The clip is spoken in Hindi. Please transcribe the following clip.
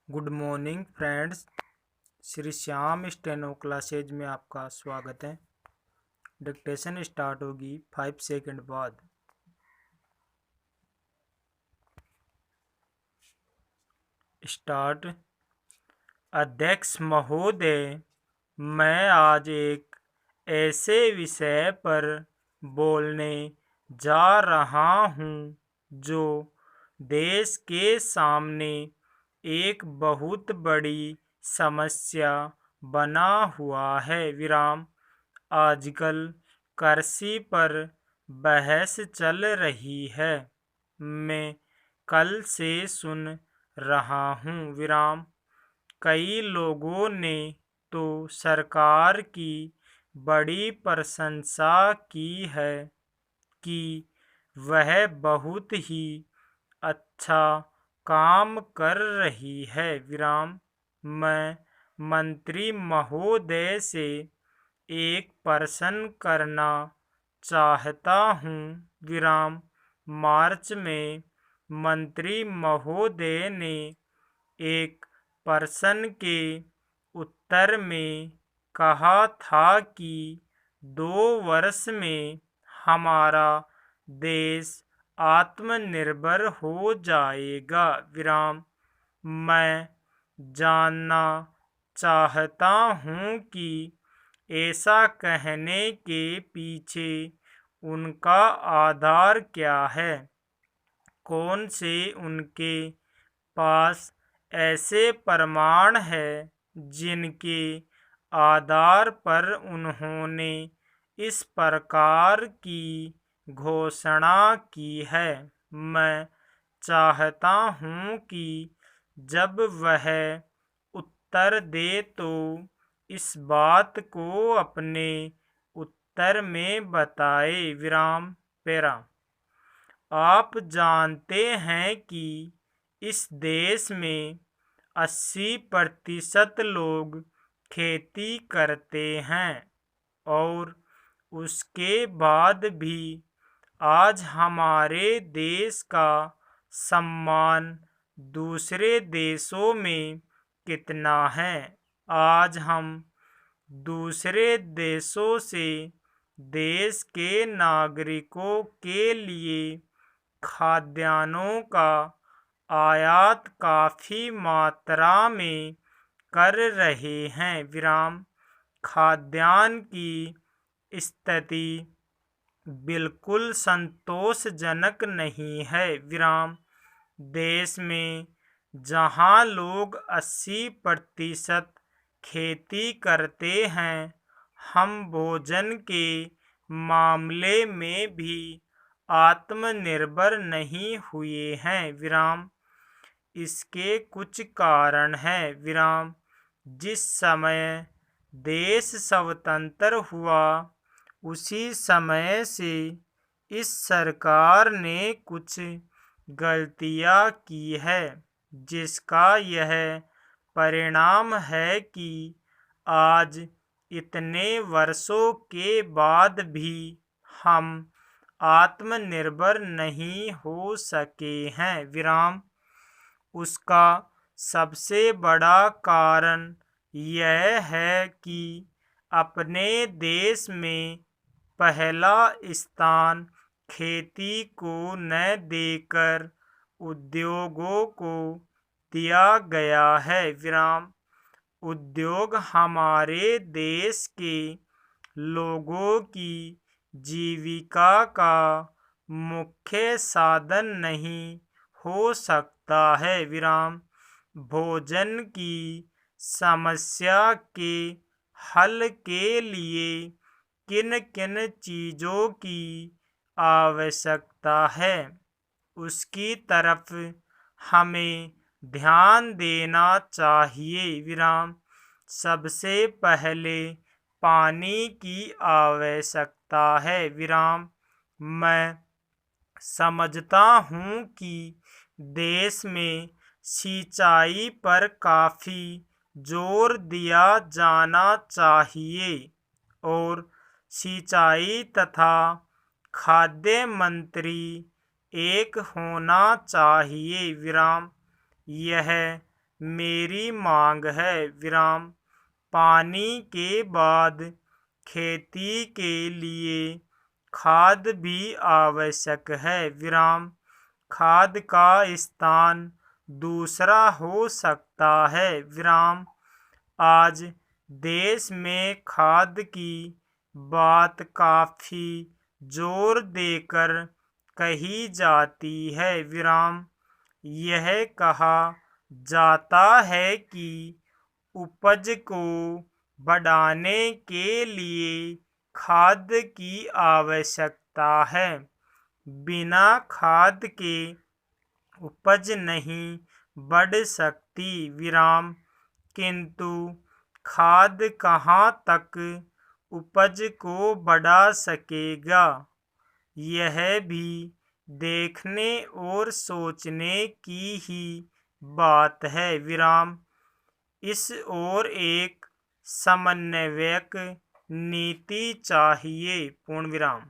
Good morning friends. Shri Shyam steno classes में आपका स्वागत है। डिक्टेशन स्टार्ट होगी 5 सेकंड बाद। स्टार्ट। अध्यक्ष महोदय, मैं आज एक ऐसे विषय पर बोलने जा रहा हूँ जो देश के सामने एक बहुत बड़ी समस्या बना हुआ है। आजकल कृषि पर बहस चल रही है। मैं कल से सुन रहा हूँ। कई लोगों ने तो सरकार की बड़ी प्रशंसा की है कि वह बहुत ही अच्छा काम कर रही है। मैं मंत्री महोदय से एक प्रश्न करना चाहता हूँ। मार्च में मंत्री महोदय ने एक प्रश्न के उत्तर में कहा था कि 2 वर्ष में हमारा देश आत्मनिर्भर हो जाएगा। मैं जानना चाहता हूँ कि ऐसा कहने के पीछे उनका आधार क्या है। कौन से उनके पास ऐसे प्रमाण हैं जिनके आधार पर उन्होंने इस प्रकार की घोषणा की है। मैं चाहता हूँ कि जब वह उत्तर दे तो इस बात को अपने उत्तर में बताए। पैरा। आप जानते हैं कि इस देश में 80% लोग खेती करते हैं और उसके बाद भी आज हमारे देश का सम्मान दूसरे देशों में कितना है। आज हम दूसरे देशों से देश के नागरिकों के लिए खाद्यान्नों का आयात काफ़ी मात्रा में कर रहे हैं। खाद्यान्न की स्थिति बिल्कुल संतोषजनक नहीं है। देश में जहां लोग 80% खेती करते हैं, हम भोजन के मामले में भी आत्मनिर्भर नहीं हुए हैं। इसके कुछ कारण हैं। जिस समय देश स्वतंत्र हुआ उसी समय से इस सरकार ने कुछ गलतियां की है, जिसका यह परिणाम है कि आज इतने वर्षों के बाद भी हम आत्मनिर्भर नहीं हो सके हैं। उसका सबसे बड़ा कारण यह है कि अपने देश में पहला स्थान खेती को न देकर उद्योगों को दिया गया है। उद्योग हमारे देश के लोगों की जीविका का मुख्य साधन नहीं हो सकता है। भोजन की समस्या के हल के लिए किन किन चीज़ों की आवश्यकता है, उसकी तरफ हमें ध्यान देना चाहिए। सबसे पहले पानी की आवश्यकता है। मैं समझता हूँ कि देश में सिंचाई पर काफ़ी जोर दिया जाना चाहिए और सिंचाई तथा खाद्य मंत्री एक होना चाहिए। यह मेरी मांग है विराम। पानी के बाद खेती के लिए खाद भी आवश्यक है विराम। खाद का स्थान दूसरा हो सकता है विराम। आज देश में खाद की बात काफी जोर देकर कही जाती है विराम। यह कहा जाता है कि उपज को बढ़ाने के लिए खाद की आवश्यकता है। बिना खाद के उपज नहीं बढ़ सकती विराम। किंतु खाद कहाँ तक उपज को बढ़ा सकेगा, यह भी देखने और सोचने की ही बात है विराम। इस ओर एक समन्वयक नीति चाहिए। पूर्ण विराम।